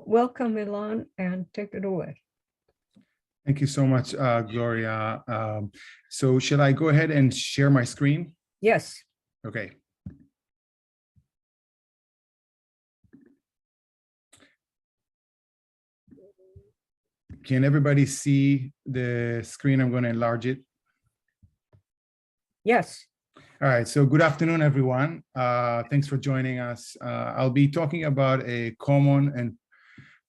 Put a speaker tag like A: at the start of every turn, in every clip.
A: welcome, Ilan, and take it away.
B: Thank you so much, Gloria. So should I go ahead and share my screen?
A: Yes.
B: Okay. Can everybody see the screen? I'm going to enlarge it.
A: Yes.
B: All right. So good afternoon, everyone. Thanks for joining us. I'll be talking about a common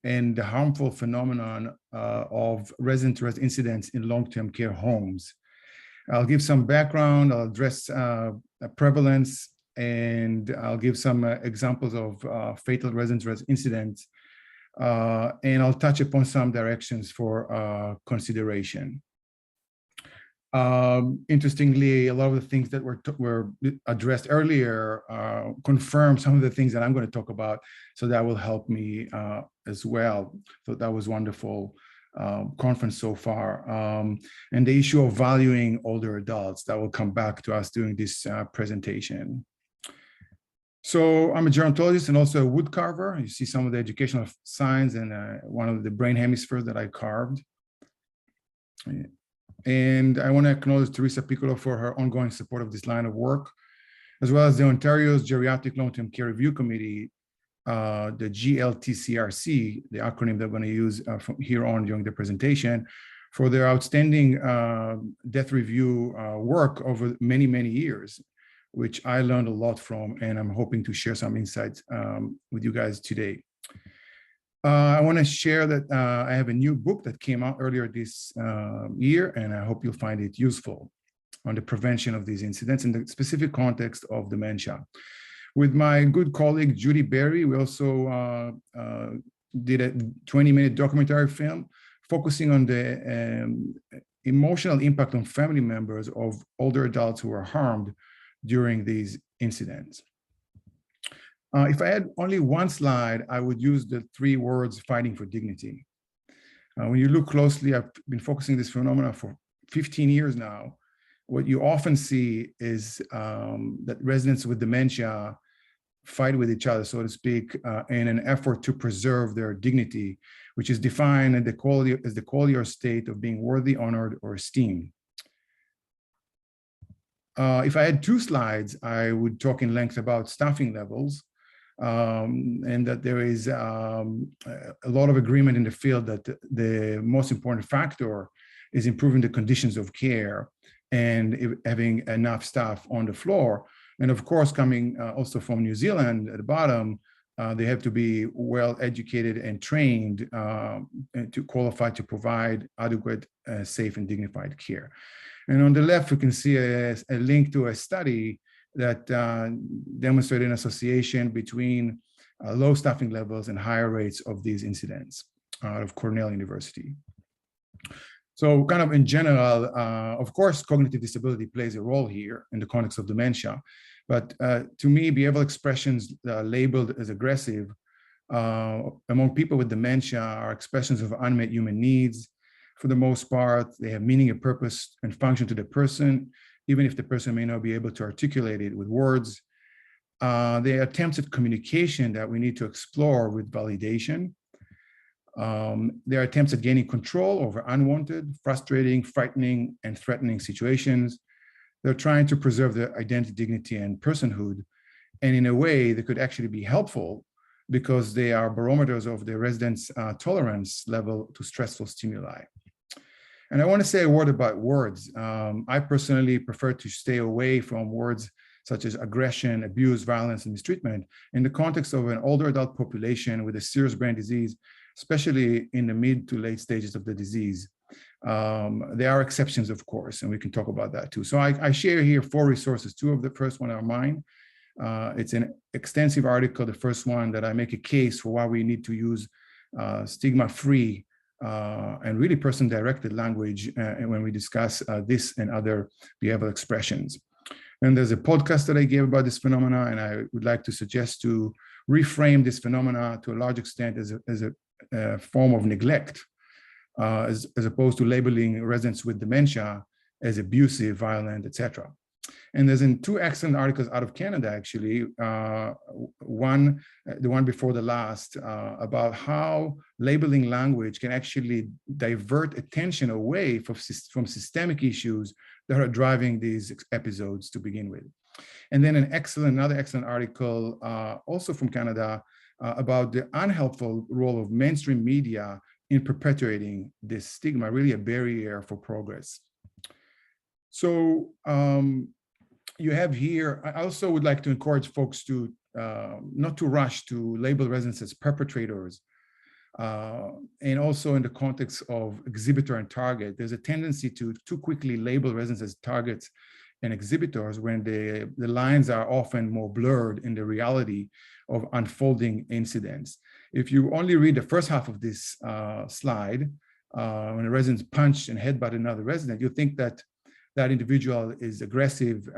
B: and harmful phenomenon of resident-to-rest incidents in long-term care homes. I'll give some background, I'll address prevalence, and I'll give some examples of fatal resident-to-rest incidents, and I'll touch upon some directions for consideration. Interestingly, a lot of the things that were addressed earlier confirm some of the things that I'm going to talk about, so that will help me as well. So that was wonderful conference so far. And the issue of valuing older adults, that will come back to us during this presentation. So I'm a gerontologist and also a wood carver. You see some of the educational signs and one of the brain hemispheres that I carved. And I want to acknowledge Teresa Piccolo for her ongoing support of this line of work, as well as the Ontario's Geriatric Long-Term Care Review Committee, the GLTCRC, the acronym that I'm going to use from here on during the presentation, for their outstanding death review work over many, many years, which I learned a lot from, and I'm hoping to share some insights with you guys today. I want to share that I have a new book that came out earlier this year, and I hope you'll find it useful on the prevention of these incidents in the specific context of dementia. With my good colleague, Judy Berry, we also did a 20-minute documentary film focusing on the emotional impact on family members of older adults who were harmed during these incidents. If I had only one slide, I would use the 3 words, fighting for dignity. When you look closely, I've been focusing this phenomena for 15 years now. What you often see is that residents with dementia fight with each other, so to speak, in an effort to preserve their dignity, which is defined as the quality or state of being worthy, honored, or esteemed. If I had 2 slides, I would talk in length about staffing levels, and that there is a lot of agreement in the field that the most important factor is improving the conditions of care and having enough staff on the floor. And of course, coming also from New Zealand at the bottom, they have to be well educated and trained and to qualify to provide adequate, safe, and dignified care. And on the left, we can see a link to a study that demonstrated an association between low staffing levels and higher rates of these incidents out of Cornell University. So kind of in general, of course, cognitive disability plays a role here in the context of dementia. But to me, behavioral expressions labeled as aggressive among people with dementia are expressions of unmet human needs. For the most part, they have meaning and purpose and function to the person, even if the person may not be able to articulate it with words. They are attempts at communication that we need to explore with validation. There are attempts at gaining control over unwanted, frustrating, frightening, and threatening situations. They're trying to preserve their identity, dignity, and personhood. And in a way, they could actually be helpful because they are barometers of the residents' tolerance level to stressful stimuli. And I want to say a word about words. I personally prefer to stay away from words such as aggression, abuse, violence, and mistreatment in the context of an older adult population with a serious brain disease, especially in the mid to late stages of the disease. There are exceptions, of course, and we can talk about that too. So I share here 4 resources. 2 of the first one are mine. It's an extensive article, the first one, that I make a case for why we need to use stigma-free and really person-directed language when we discuss this and other behavioral expressions. And there's a podcast that I gave about this phenomena, and I would like to suggest to reframe this phenomena to a large extent as a form of neglect, as opposed to labeling residents with dementia as abusive, violent, etc. And there's in two excellent articles out of Canada, actually, one, the one before the last, about how labeling language can actually divert attention away from systemic issues that are driving these episodes to begin with. And then another excellent article, also from Canada, about the unhelpful role of mainstream media in perpetuating this stigma, really a barrier for progress. So you have here, I also would like to encourage folks to not to rush to label residents as perpetrators. And also in the context of exhibitor and target, there's a tendency to too quickly label residents as targets and exhibitors when the lines are often more blurred in the reality of unfolding incidents. If you only read the first half of this slide, when a resident punched and headbutted another resident, you think that that individual is aggressive,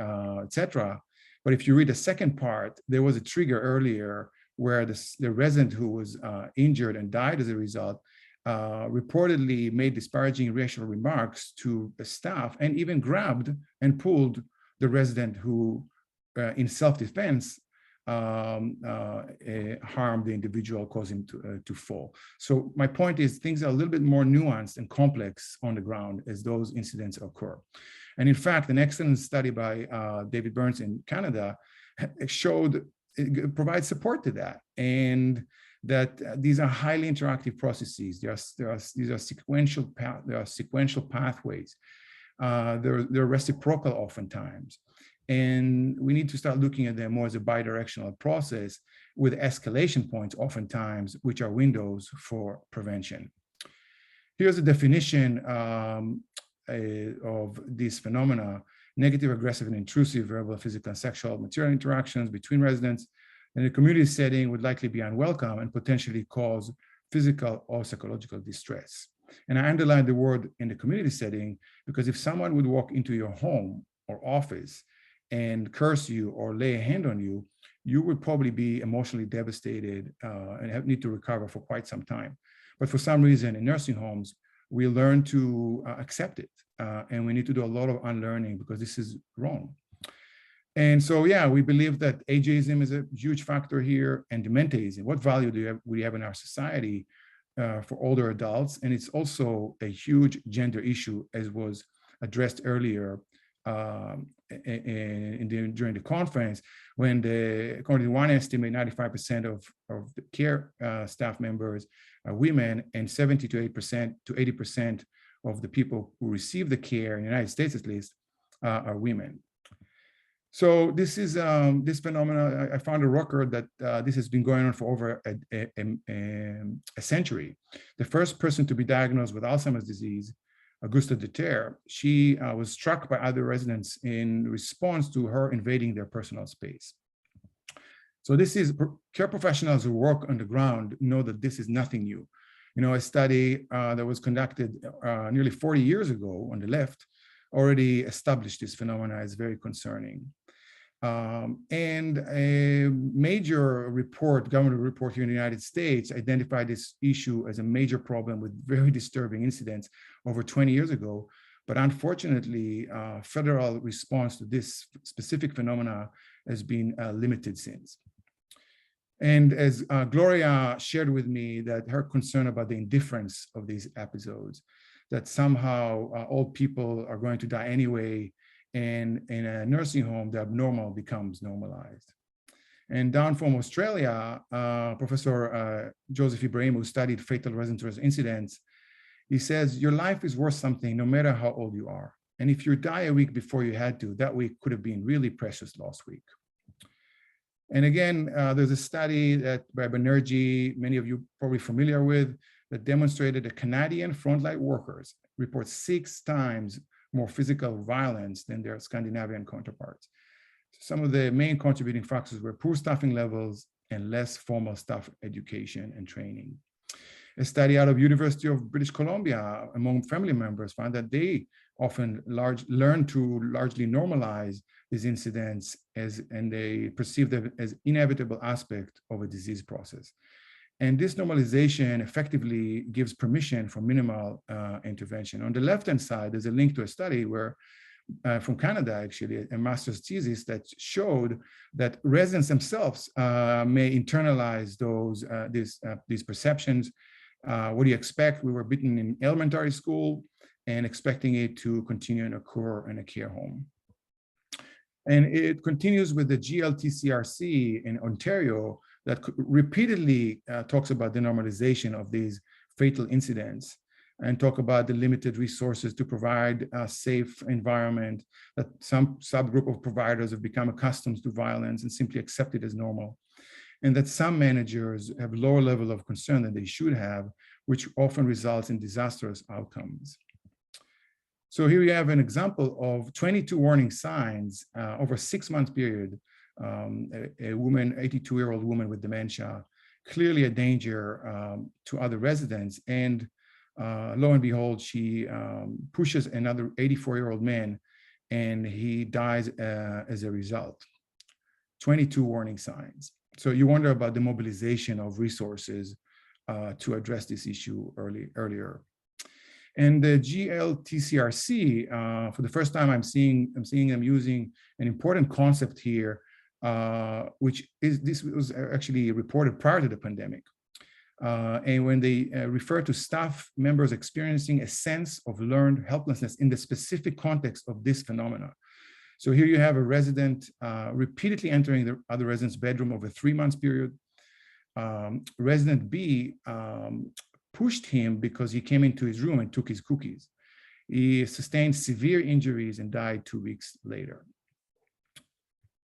B: etc. But if you read the second part, there was a trigger earlier where the resident who was injured and died as a result reportedly made disparaging racial remarks to the staff and even grabbed and pulled the resident who, in self-defense, harmed the individual, causing him to fall. So my point is things are a little bit more nuanced and complex on the ground as those incidents occur. And in fact, an excellent study by David Burns in Canada showed, it provides support to that, and that these are highly interactive processes. These are sequential pathways. They're reciprocal oftentimes. And we need to start looking at them more as a bidirectional process with escalation points oftentimes, which are windows for prevention. Here's a definition of these phenomena: negative, aggressive, and intrusive verbal, physical, and sexual material interactions between residents in a community setting would likely be unwelcome and potentially cause physical or psychological distress. And I underline the word in the community setting because if someone would walk into your home or office and curse you or lay a hand on you, you would probably be emotionally devastated and need to recover for quite some time. But for some reason in nursing homes, we learn to accept it. And we need to do a lot of unlearning because this is wrong. And so, yeah, we believe that ageism is a huge factor here, and dementeism. What value do we have in our society for older adults? And it's also a huge gender issue, as was addressed earlier during the conference, when according to one estimate, 95% of the care staff members are women, and 70 to 80% of the people who receive the care in the United States, at least, are women. So this is this phenomena. I found a record that this has been going on for over a century. The first person to be diagnosed with Alzheimer's disease, Augusta Deter, she was struck by other residents in response to her invading their personal space. So this is, care professionals who work on the ground know that this is nothing new. You know, a study that was conducted nearly 40 years ago on the left already established this phenomena as very concerning. And a major report, government report here in the United States, identified this issue as a major problem with very disturbing incidents over 20 years ago. But unfortunately, federal response to this specific phenomena has been limited since. And as Gloria shared with me that her concern about the indifference of these episodes, that somehow old people are going to die anyway, and in a nursing home, the abnormal becomes normalized. And down from Australia, Professor Joseph Ibrahim, who studied fatal resident incidents, he says, your life is worth something no matter how old you are. And if you die a week before you had to, that week could have been really precious lost week. And again, there's a study that by Banerjee, many of you probably familiar with, that demonstrated that Canadian frontline workers report 6 times more physical violence than their Scandinavian counterparts. Some of the main contributing factors were poor staffing levels and less formal staff education and training. A study out of University of British Columbia among family members found that they often learn to largely normalize these incidents and they perceive them as inevitable aspect of a disease process. And this normalization effectively gives permission for minimal intervention. On the left-hand side, there's a link to a study where from Canada, actually, a master's thesis that showed that residents themselves may internalize these perceptions. What do you expect? We were bitten in elementary school and expecting it to continue and occur in a care home. And it continues with the GLTCRC in Ontario that repeatedly talks about the normalization of these fatal incidents and talk about the limited resources to provide a safe environment, that some subgroup of providers have become accustomed to violence and simply accept it as normal. And that some managers have lower level of concern than they should have, which often results in disastrous outcomes. So here you have an example of 22 warning signs over a 6-month period. A woman, 82-year-old woman with dementia, clearly a danger to other residents. And lo and behold, she pushes another 84-year-old man and he dies as a result. 22 warning signs. So you wonder about the mobilization of resources to address this issue earlier. And the GLTCRC, for the first time, I'm seeing them using an important concept here, which is, this was actually reported prior to the pandemic. And when they refer to staff members experiencing a sense of learned helplessness in the specific context of this phenomena. So here you have a resident repeatedly entering the other resident's bedroom over a 3-month period. Resident B pushed him because he came into his room and took his cookies. He sustained severe injuries and died 2 weeks later.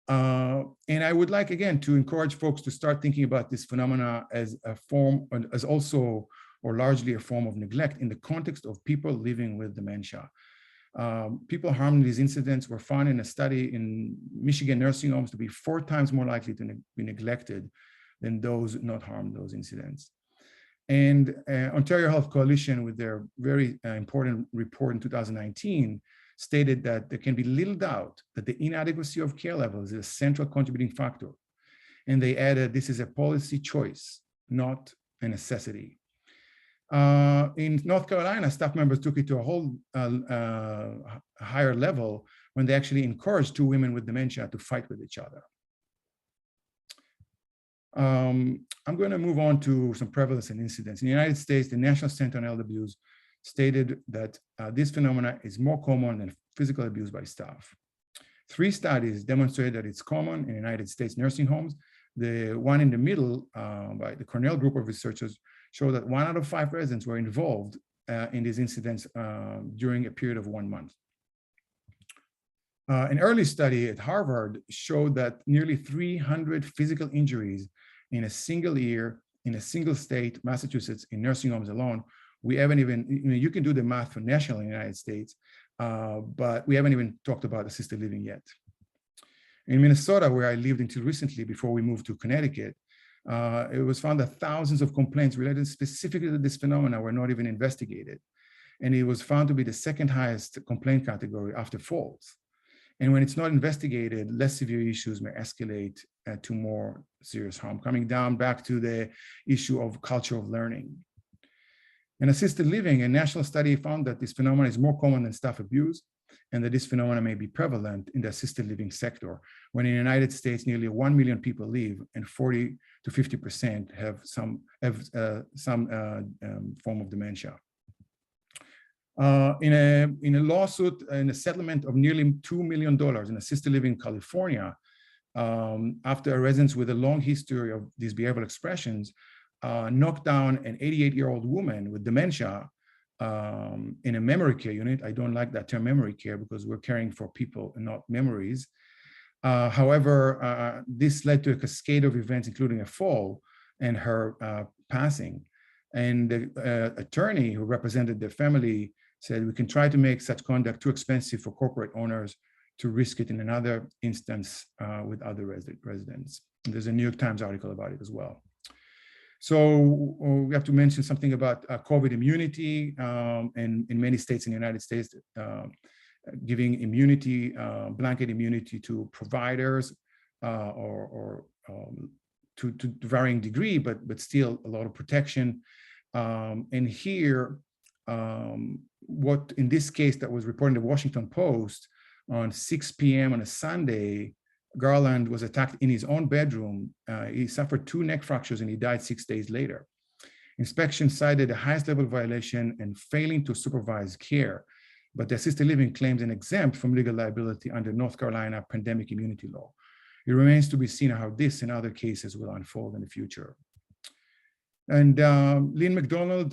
B: And I would like, again, to encourage folks to start thinking about this phenomena as a form, as also, or largely a form of neglect in the context of people living with dementia. People harmed in these incidents were found in a study in Michigan nursing homes to be 4 times more likely to be neglected than those not harmed those incidents. And Ontario Health Coalition, with their very important report in 2019, stated that there can be little doubt that the inadequacy of care levels is a central contributing factor. And they added, this is a policy choice, not a necessity. In North Carolina, staff members took it to a whole higher level when they actually encouraged 2 women with dementia to fight with each other. I'm going to move on to some prevalence and incidents. In the United States, the National Center on Elder Abuse stated that this phenomena is more common than physical abuse by staff. 3 studies demonstrate that it's common in United States nursing homes. The one in the middle by the Cornell group of researchers show that 1 out of 5 residents were involved in these incidents during a period of 1 month. An early study at Harvard showed that nearly 300 physical injuries in a single year, in a single state, Massachusetts, in nursing homes alone. We haven't even, you can do the math for national in the United States, but we haven't even talked about assisted living yet. In Minnesota, where I lived until recently before we moved to Connecticut, it was found that thousands of complaints related specifically to this phenomena were not even investigated. And it was found to be the 2nd highest complaint category after falls. And when it's not investigated, less severe issues may escalate to more serious harm, coming down back to the issue of culture of learning. In assisted living, a national study found that this phenomenon is more common than staff abuse, and that this phenomenon may be prevalent in the assisted living sector, when in the United States, nearly 1 million people live and 40 to 50% have some form of dementia. In a lawsuit, in a settlement of nearly $2 million in assisted living in California, after a resident with a long history of these behavioral expressions knocked down an 88-year-old woman with dementia in a memory care unit. I don't like that term memory care because we're caring for people and not memories. However, this led to a cascade of events, including a fall and her passing. And the attorney who represented the family said, we can try to make such conduct too expensive for corporate owners to risk it in another instance with other residents. And there's a New York Times article about it as well. So we have to mention something about COVID immunity, and in many states in the United States, giving immunity, blanket immunity to providers or to varying degree, but still a lot of protection. And here, what in this case that was reported in the Washington Post, on 6 p.m. on a Sunday, Garland was attacked in his own bedroom. He suffered 2 neck fractures and he died 6 days later. Inspection cited the highest level violation and failing to supervise care, but the assisted living claims an exempt from legal liability under North Carolina pandemic immunity law. It remains to be seen how this and other cases will unfold in the future. And Lynn McDonald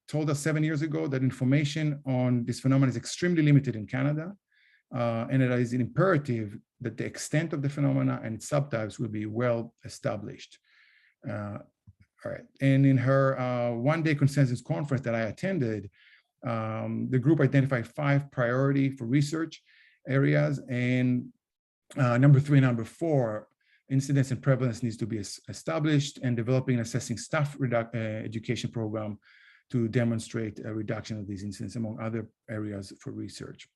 B: told us 7 years ago that information on this phenomenon is extremely limited in Canada, and it is imperative that the extent of the phenomena and its subtypes will be well established. All right. And in her one-day consensus conference that I attended, the group identified 5 priority for research areas, and number 3 and number 4, incidence and prevalence needs to be established, and developing and assessing staff education program to demonstrate a reduction of these incidents, among other areas for research.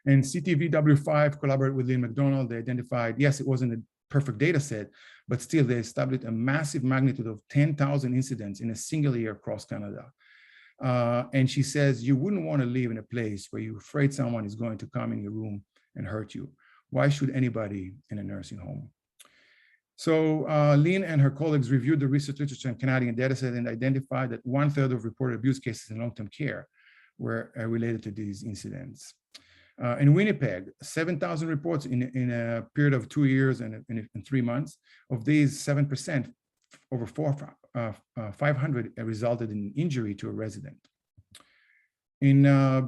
B: And CTVW5 collaborated with Lynn McDonald. They identified, yes, it wasn't a perfect data set, but still they established a massive magnitude of 10,000 incidents in a single year across Canada. And she says, you wouldn't want to live in a place where you're afraid someone is going to come in your room and hurt you. Why should anybody in a nursing home? So Lynn and her colleagues reviewed the research literature and Canadian data set and identified that 1/3 of reported abuse cases in long-term care were related to these incidents. In Winnipeg, 7,000 reports in a period of 2 years and in 3 months. Of these, 7%, over 500, resulted in injury to a resident. In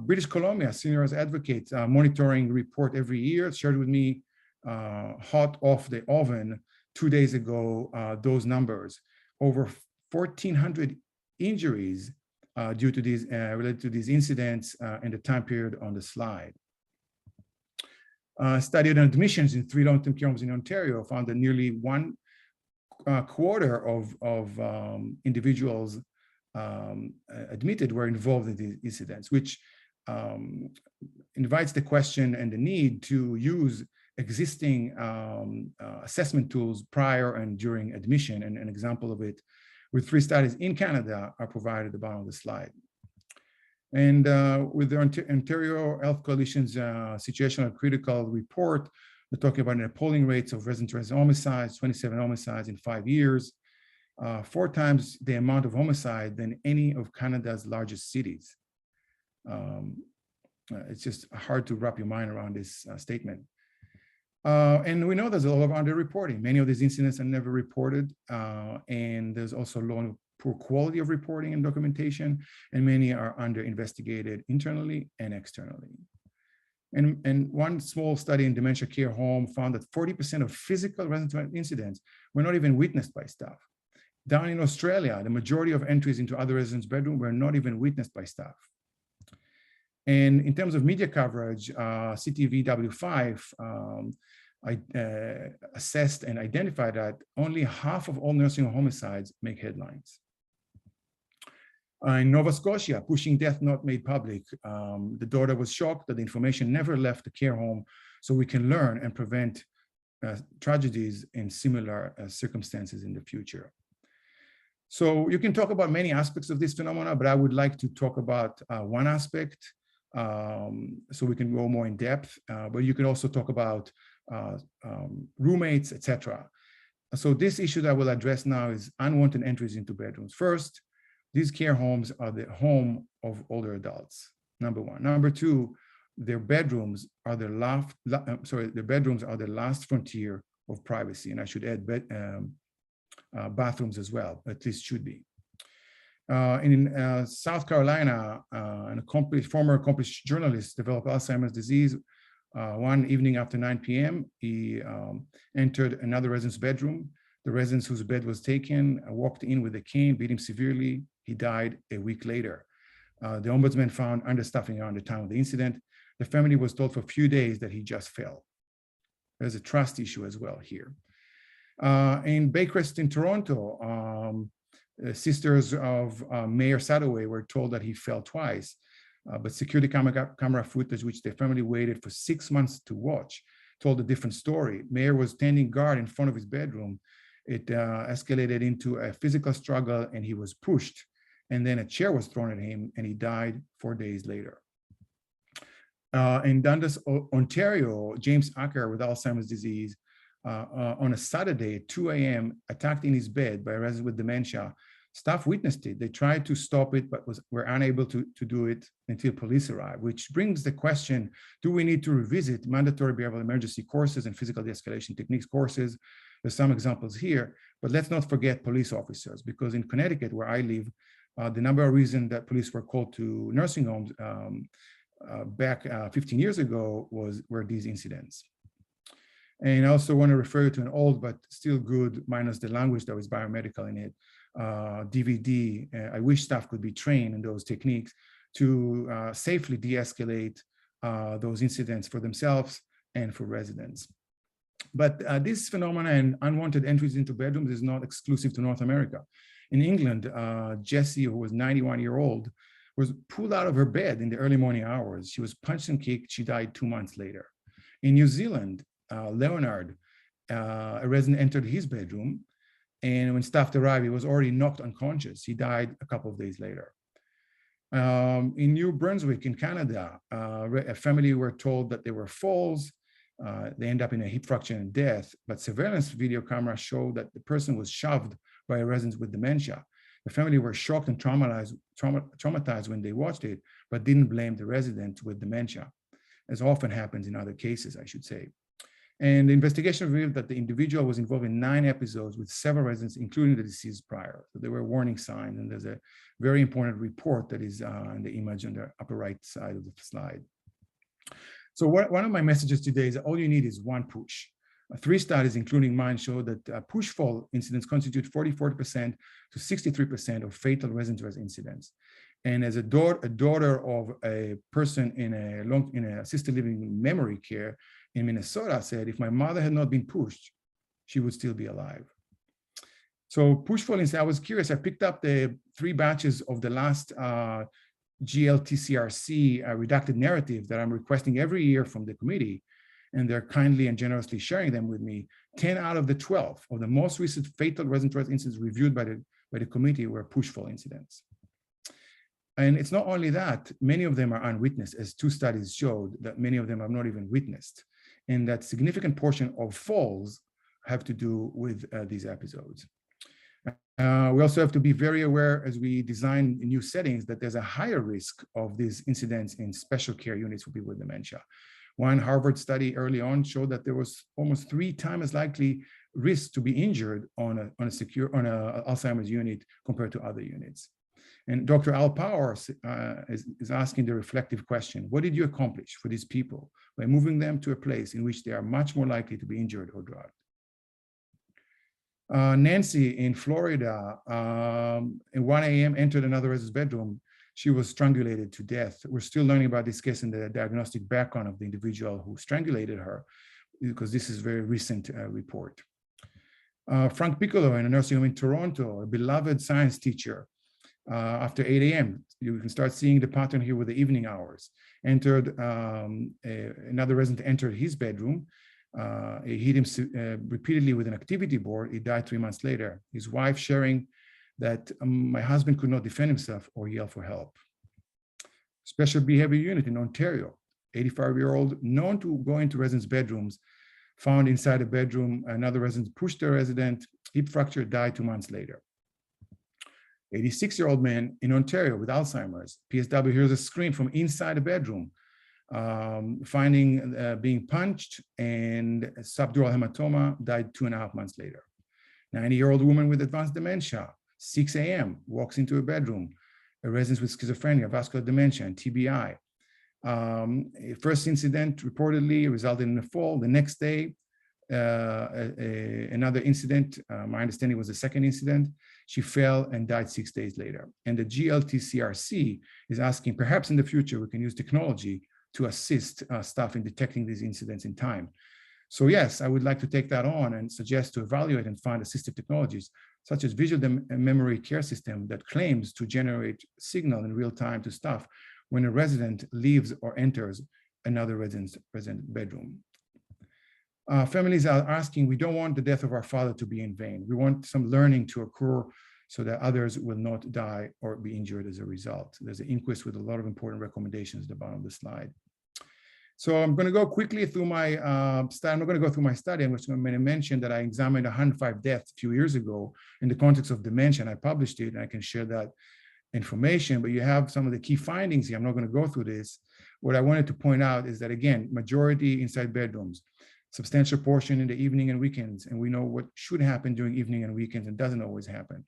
B: British Columbia, seniors advocates monitoring report every year shared with me hot off the oven 2 days ago those numbers. Over 1,400 injuries due to these related to these incidents in the time period on the slide. Study on admissions in 3 long-term care homes in Ontario found that nearly 1/4 of individuals admitted were involved in these incidents, which invites the question and the need to use existing assessment tools prior and during admission. And an example of it with 3 studies in Canada are provided at the bottom of the slide. And with the Ontario Health Coalition's situational critical report, they're talking about an appalling rates of resident-to-resident homicides, 27 homicides in 5 years, 4 times the amount of homicide than any of Canada's largest cities. It's just hard to wrap your mind around this statement. And we know there's a lot of underreporting. Many of these incidents are never reported, and there's also poor quality of reporting and documentation, and many are under investigated internally and externally. And one small study in dementia care home found that 40% of physical resident incidents were not even witnessed by staff. Down in Australia, the majority of entries into other residents' bedroom were not even witnessed by staff. And in terms of media coverage, CTVW5 assessed and identified that only half of all nursing home homicides make headlines. In Nova Scotia, pushing death not made public, the daughter was shocked that the information never left the care home, so we can learn and prevent tragedies in similar circumstances in the future. So you can talk about many aspects of this phenomena, but I would like to talk about one aspect so we can go more in depth, but you can also talk about roommates, etc. So this issue that I will address now is unwanted entries into bedrooms. First, these care homes are the home of older adults, number 1. Number 2, their bedrooms are the last frontier of privacy, and I should add bathrooms as well, at least should be. In South Carolina, an former accomplished journalist developed Alzheimer's disease. One evening after 9 p.m., he entered another resident's bedroom. The resident whose bed was taken walked in with a cane, beat him severely. He died a week later. The ombudsman found understaffing around the time of the incident. The family was told for a few days that he just fell. There's a trust issue as well here. In Baycrest in Toronto, sisters of Mayor Sadoway were told that he fell twice, but security camera footage, which their family waited for 6 months to watch, told a different story. Mayor was standing guard in front of his bedroom. It escalated into a physical struggle and he was pushed, and then a chair was thrown at him and he died 4 days later. In Dundas, Ontario, James Acker with Alzheimer's disease on a Saturday at 2 a.m. attacked in his bed by a resident with dementia. Staff witnessed it. They tried to stop it, but were unable to do it until police arrived, which brings the question, do we need to revisit mandatory behavioral emergency courses and physical de-escalation techniques courses? There's some examples here, but let's not forget police officers, because in Connecticut, where I live, the number of reasons that police were called to nursing homes back 15 years ago were these incidents. And I also want to refer you to an old but still good, minus the language that was biomedical in it, DVD. I wish staff could be trained in those techniques to safely de-escalate those incidents for themselves and for residents. But this phenomenon and unwanted entries into bedrooms is not exclusive to North America. In England, Jessie, who was 91-year-old, was pulled out of her bed in the early morning hours. She was punched and kicked. She died 2 months later. In New Zealand, Leonard, a resident, entered his bedroom, and when staff arrived, he was already knocked unconscious. He died a couple of days later. In New Brunswick, in Canada, a family were told that there were falls. They end up in a hip fracture and death, but surveillance video cameras showed that the person was shoved by a resident with dementia. The family were shocked and traumatized when they watched it, but didn't blame the resident with dementia, as often happens in other cases, I should say. And the investigation revealed that the individual was involved in 9 episodes with several residents, including the deceased prior. So there were warning signs, and there's a very important report that is in the image on the upper right side of the slide. So one of my messages today is that all you need is one push. 3 studies, including mine, show that push fall incidents constitute 44% to 63% of fatal resident incidents. And as a daughter of a person in a assisted living memory care in Minnesota said, if my mother had not been pushed, she would still be alive. So push fall incidents, I was curious. I picked up the 3 batches of the last GLTCRC redacted narrative that I'm requesting every year from the committee, and they're kindly and generously sharing them with me. 10 out of the 12 of the most recent fatal resident incidents reviewed by the committee were push fall incidents. And it's not only that, many of them are unwitnessed, as 2 studies showed that many of them have not even witnessed, and that significant portion of falls have to do with these episodes. We also have to be very aware as we design new settings that there's a higher risk of these incidents in special care units for people with dementia. One Harvard study early on showed that there was almost 3 times as likely risk to be injured on a Alzheimer's unit compared to other units. And Dr. Al Power is asking the reflective question, what did you accomplish for these people by moving them to a place in which they are much more likely to be injured or drugged? Nancy in Florida, at 1 a.m. entered another resident's bedroom. She was strangulated to death. We're still learning about this case and the diagnostic background of the individual who strangulated her, because this is a very recent report. Frank Piccolo in a nursing home in Toronto, a beloved science teacher, after 8 a.m. You can start seeing the pattern here with the evening hours. Another resident entered his bedroom. He hit him repeatedly with an activity board. He died 3 months later. His wife sharing that my husband could not defend himself or yell for help. Special behavior unit in Ontario, 85-year-old known to go into residents' bedrooms, found inside a bedroom. Another resident pushed the resident, hip fracture, died 2 months later. 86-year-old man in Ontario with Alzheimer's. PSW hears a scream from inside a bedroom, finding being punched, and subdural hematoma, died 2.5 months later. 90-year-old woman with advanced dementia, 6 a.m., walks into a bedroom. A resident with schizophrenia, vascular dementia, and TBI. First incident reportedly resulted in a fall. The next day, another incident, my understanding was the second incident. She fell and died 6 days later. And the GLTCRC is asking, perhaps in the future, we can use technology to assist staff in detecting these incidents in time. So yes, I would like to take that on and suggest to evaluate and find assistive technologies, such as visual memory care system that claims to generate signal in real time to staff when a resident leaves or enters another resident's bedroom. Families are asking, we don't want the death of our father to be in vain. We want some learning to occur so that others will not die or be injured as a result. There's an inquest with a lot of important recommendations at the bottom of the slide. So I'm going to go quickly through my study. I'm not going to go through my study. I'm just going to mention that I examined 105 deaths a few years ago in the context of dementia. I published it, and I can share that information, but you have some of the key findings here. I'm not going to go through this. What I wanted to point out is that, again, majority inside bedrooms, substantial portion in the evening and weekends, and we know what should happen during evening and weekends and doesn't always happen.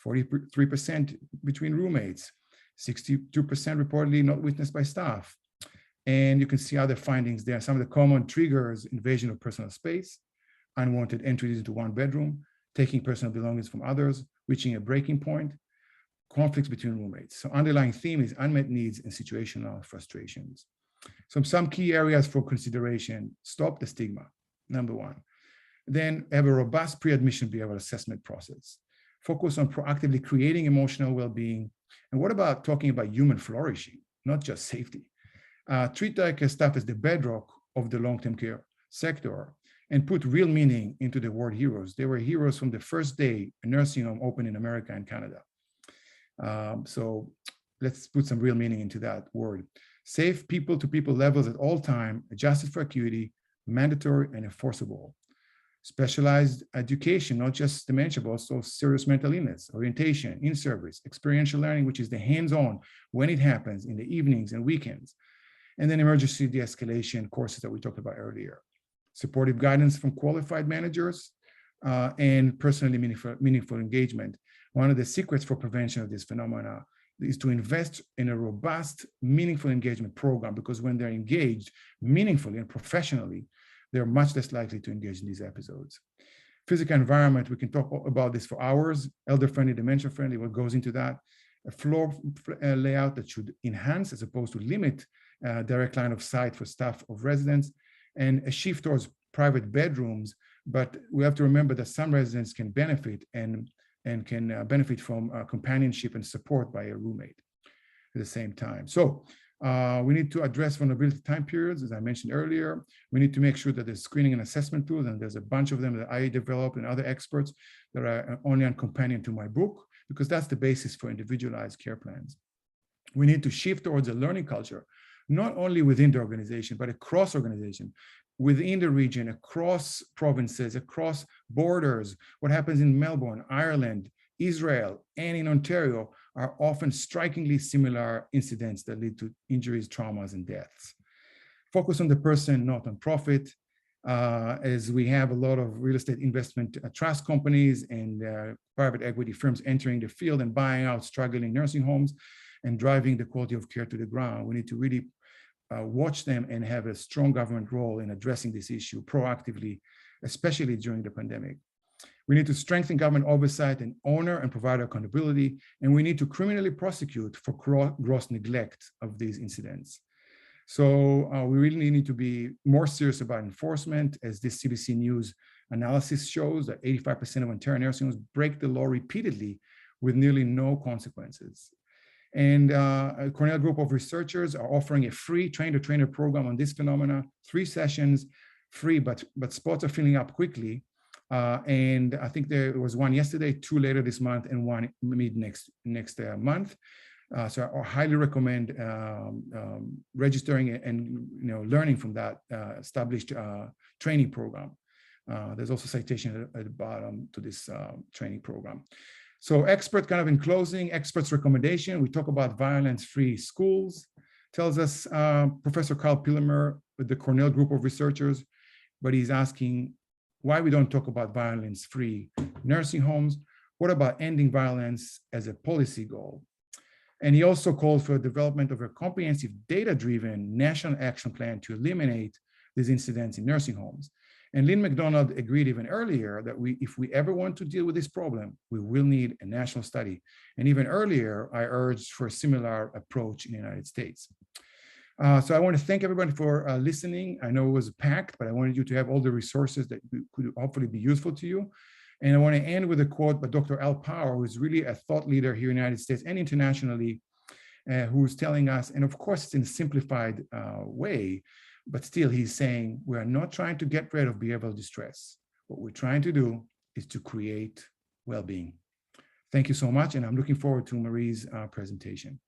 B: 43% between roommates, 62% reportedly not witnessed by staff. And you can see other findings there. Some of the common triggers: invasion of personal space, unwanted entries into one bedroom, taking personal belongings from others, reaching a breaking point, conflicts between roommates. So underlying theme is unmet needs and situational frustrations. So some key areas for consideration: stop the stigma, number one. Then have a robust pre-admission behavioral assessment process. Focus on proactively creating emotional well-being. And what about talking about human flourishing, not just safety? Treat like staff as the bedrock of the long-term care sector, and put real meaning into the word heroes. They were heroes from the first day a nursing home opened in America and Canada. So let's put some real meaning into that word. Safe people-to-people levels at all time, adjusted for acuity, mandatory and enforceable. Specialized education, not just dementia, but also serious mental illness, orientation, in-service, experiential learning, which is the hands-on when it happens in the evenings and weekends. And then emergency de-escalation courses that we talked about earlier. Supportive guidance from qualified managers and personally meaningful engagement. One of the secrets for prevention of this phenomena is to invest in a robust, meaningful engagement program, because when they're engaged meaningfully and professionally, they're much less likely to engage in these episodes. Physical environment, we can talk about this for hours. Elder-friendly, dementia-friendly, what goes into that? A floor layout that should enhance as opposed to limit direct line of sight for staff of residents, and a shift towards private bedrooms. But we have to remember that some residents can benefit and can benefit from companionship and support by a roommate at the same time. So we need to address vulnerability time periods, as I mentioned earlier. We need to make sure that there's screening and assessment tools, and there's a bunch of them that I developed and other experts that are only on companion to my book, because that's the basis for individualized care plans. We need to shift towards a learning culture, not only within the organization, but across organization, within the region, across provinces, across borders. What happens in Melbourne, Ireland, Israel, and in Ontario are often strikingly similar incidents that lead to injuries, traumas, and deaths. Focus on the person, not on profit, as we have a lot of real estate investment trust companies and private equity firms entering the field and buying out struggling nursing homes and driving the quality of care to the ground. We need to really watch them and have a strong government role in addressing this issue proactively, especially during the pandemic. We need to strengthen government oversight and owner and provider accountability, and we need to criminally prosecute for gross neglect of these incidents. So we really need to be more serious about enforcement, as this CBC News analysis shows that 85% of Ontario nursing homes break the law repeatedly with nearly no consequences. And a Cornell group of researchers are offering a free train-to-trainer program on this phenomena, 3 sessions, free, but spots are filling up quickly. And I think there was one yesterday, 2 later this month, and 1 mid next month. So I highly recommend registering and learning from that established training program. There's also citation at the bottom to this training program. So expert, kind of in closing, experts recommendation, we talk about violence-free schools. Tells us Professor Carl Pillemer with the Cornell group of researchers, but he's asking why we don't talk about violence-free nursing homes. What about ending violence as a policy goal? And he also called for development of a comprehensive data-driven national action plan to eliminate these incidents in nursing homes. And Lynn McDonald agreed even earlier that if we ever want to deal with this problem, we will need a national study. And even earlier, I urged for a similar approach in the United States. So I want to thank everybody for listening. I know it was packed, but I wanted you to have all the resources that could hopefully be useful to you. And I want to end with a quote by Dr. Al Power, who is really a thought leader here in the United States and internationally, who's telling us, and of course it's in a simplified way, but still he's saying, we are not trying to get rid of behavioral distress. What we're trying to do is to create well-being. Thank you so much, and I'm looking forward to Marie's presentation.